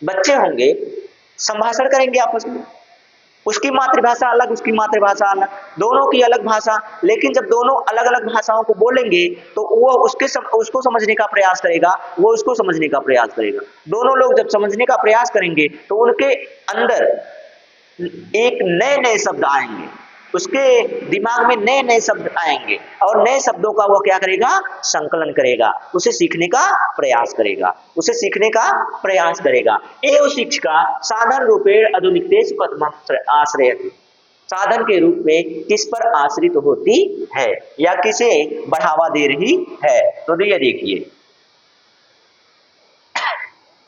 Speaker 1: बच्चे होंगे संभाषण करेंगे आपस में, उसकी मातृभाषा अलग, उसकी मातृभाषा अलग, दोनों की अलग भाषा, लेकिन जब दोनों अलग अलग भाषाओं को बोलेंगे तो वो उसको समझने का प्रयास करेगा, वो उसको समझने का प्रयास करेगा। दोनों लोग जब समझने का प्रयास करेंगे तो उनके अंदर एक नए नए शब्द आएंगे, उसके दिमाग में नए नए शब्द आएंगे, और नए शब्दों का वो क्या करेगा, संकलन करेगा, उसे सीखने का प्रयास करेगा, उसे सीखने का प्रयास करेगा। एवं शिक्षिका साधन रूपेण आधुनिकतेषु कथम आश्रयति, साधन के रूप में किस पर आश्रित होती है या किसे बढ़ावा दे रही है। तो ये देखिए,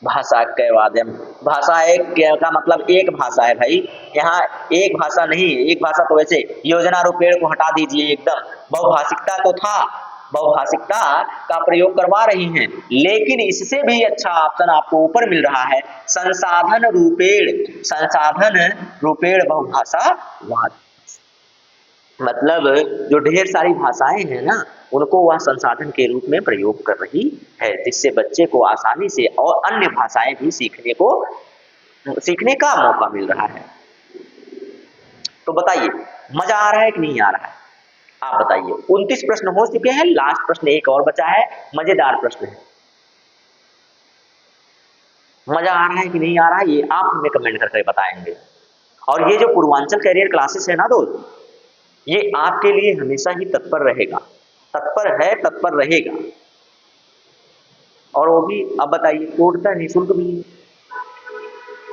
Speaker 1: भाषा कैवाद्यम, भाषा एक का मतलब एक भाषा है भाई, यहाँ एक भाषा नहीं, एक भाषा तो वैसे योजना रूपेण को हटा दीजिए एकदम, बहुभाषिकता तो था, बहुभाषिकता का प्रयोग करवा रही हैं, लेकिन इससे भी अच्छा ऑप्शन आपको ऊपर मिल रहा है, संसाधन रूपेण बहुभाषावाद। मतलब जो ढेर सारी भाषाएं हैं ना, उनको वह संसाधन के रूप में प्रयोग कर रही है, जिससे बच्चे को आसानी से और अन्य भाषाएं भी सीखने का मौका मिल रहा है। तो बताइए मजा आ रहा है कि नहीं आ रहा है, आप बताइए। 29 प्रश्न हो चुके हैं, लास्ट प्रश्न एक और बचा है, मजेदार प्रश्न है। मजा आ रहा है कि नहीं आ रहा है, ये आप हमें कमेंट करके बताएंगे। और ये जो पूर्वांचल कैरियर क्लासेस है ना दोस्त, ये आपके लिए हमेशा ही तत्पर रहेगा, तत्पर है, तत्पर रहेगा। और वो भी अब बताइए, पूर्णतः निःशुल्क भी है,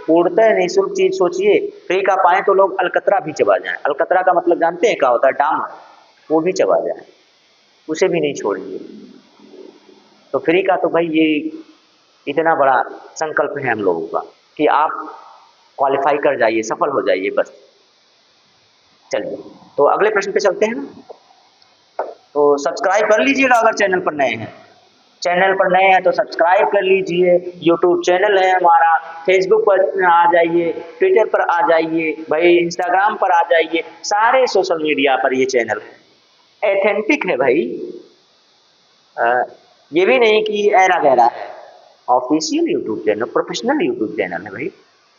Speaker 1: पूर्णतः निःशुल्क चीज सोचिए, फ्री का पाए तो लोग अलकतरा भी चबा जाए। अलकतरा का मतलब जानते हैं क्या होता है, डामर, वो भी चबा जाए, उसे भी नहीं छोड़ेंगे। तो फ्री का तो भाई ये इतना बड़ा संकल्प है हम लोगों का कि आप क्वालिफाई कर जाइए, सफल हो जाइए बस। चलिए तो अगले प्रश्न पे चलते हैं ना। तो सब्सक्राइब कर लीजिएगा अगर चैनल पर नए हैं, चैनल पर नए हैं तो सब्सक्राइब कर लीजिए। यूट्यूब चैनल है हमारा, फेसबुक पर आ जाइए, ट्विटर पर आ जाइए भाई, इंस्टाग्राम पर आ जाइए, सारे सोशल मीडिया पर ये चैनल है, एथेंटिक है भाई। ये भी नहीं कि ऐरा गहरा है, official YouTube channel, professional YouTube channel है भाई,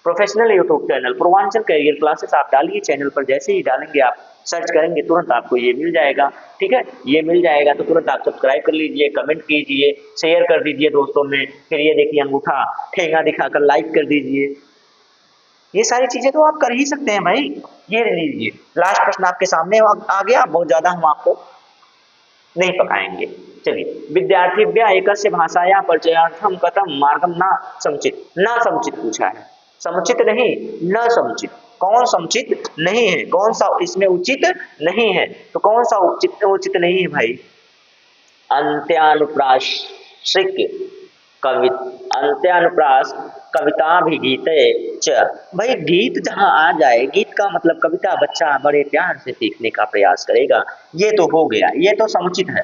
Speaker 1: professional YouTube channel. Purvanchal career classes आप डालिए चैनल पर, जैसे ही डालेंगे आप सर्च करेंगे तुरंत आपको ये मिल जाएगा। ठीक है, ये मिल जाएगा तो तुरंत आप सब्सक्राइब कर लीजिए, कमेंट कीजिए, शेयर कर दीजिए दोस्तों में, फिर ये देखिए अंगूठा ठेंगा दिखाकर लाइक कर दीजिए। ये सारी चीजें तो आप कर ही सकते हैं भाई। ये लीजिए लास्ट प्रश्न आपके सामने आ गया, बहुत ज्यादा हम आपको नहीं पकाएंगे। चलिए, विद्यार्थिभ्य एकस्य भाषाया परिचयार्थम कथम मार्गम न समुचित पूछा है, समुचित नहीं, न समुचित। कौन समुचित नहीं है, कौन सा इसमें उचित नहीं है, तो कौन सा उचित नहीं है भाई, अंत्यानुप्राश्रिक कवि अंत्यानुप्रास कविता भी गीते च। भाई गीत जहाँ आ जाए, गीत का मतलब कविता बच्चा बड़े प्यार से सीखने का प्रयास करेगा। ये तो हो गया, ये तो समुचित है।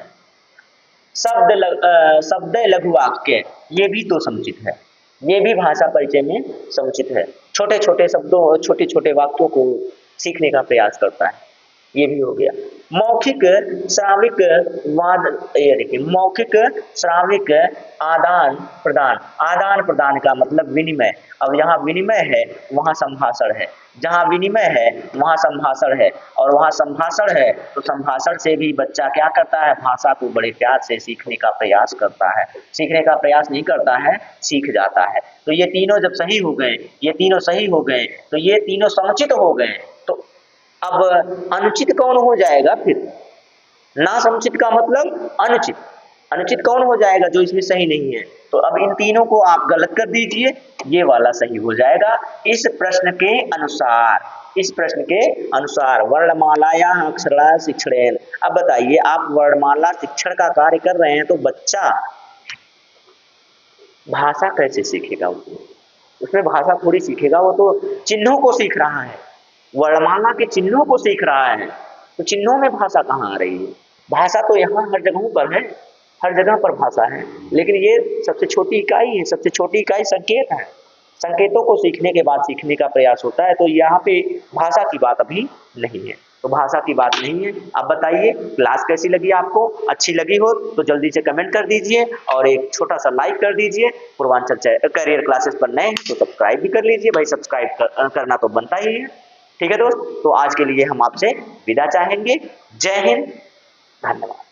Speaker 1: शब्द लघु वाक्य, ये भी तो समुचित है, ये भी भाषा परिचय में समुचित है। छोटे छोटे शब्दों और छोटे छोटे वाक्यों को सीखने का प्रयास करता है, ये भी हो गया। मौखिक श्राविक वाद, ये देखिए मौखिक श्राविक आदान प्रदान का मतलब विनिमय। अब यहाँ विनिमय है वहाँ संभाषण है, जहाँ विनिमय है वहाँ संभाषण है, और वहाँ संभाषण है तो संभाषण से भी बच्चा क्या करता है, भाषा को बड़े प्यार से सीखने का प्रयास करता है। सीखने का प्रयास नहीं करता है, सीख जाता है। तो ये तीनों जब सही हो गए, ये तीनों सही हो गए, तो ये तीनों समुचित हो गए। तो अब अनुचित कौन हो जाएगा फिर? ना समुचित का मतलब अनुचित। अनुचित कौन हो जाएगा? जो इसमें सही नहीं है। तो अब इन तीनों को आप गलत कर दीजिए, ये वाला सही हो जाएगा इस प्रश्न के अनुसार। इस प्रश्न के अनुसार वर्णमालाया अक्षरा शिक्षणेन। अब बताइए, आप वर्णमाला शिक्षण का कार्य कर रहे हैं तो बच्चा भाषा कैसे सीखेगा? उसमें भाषा थोड़ी सीखेगा, वो तो चिन्हों को सीख रहा है, वर्णमाला के चिन्हों को सीख रहा है। तो चिन्हों में भाषा कहाँ आ रही है? भाषा तो यहाँ हर जगहों पर है, हर जगह पर भाषा है, लेकिन ये सबसे छोटी इकाई है, सबसे छोटी इकाई संकेत है। संकेतों को सीखने के बाद सीखने का प्रयास होता है। तो यहाँ पे भाषा की बात अभी नहीं है, तो भाषा की बात नहीं है। अब बताइए क्लास कैसी लगी आपको? अच्छी लगी हो तो जल्दी से कमेंट कर दीजिए और एक छोटा सा लाइक कर दीजिए। पूर्वांचल करियर क्लासेस पर नए तो सब्सक्राइब भी कर लीजिए भाई, सब्सक्राइब करना तो बनता ही है। ठीक है दोस्त, तो आज के लिए हम आपसे विदा चाहेंगे। जय हिंद, धन्यवाद।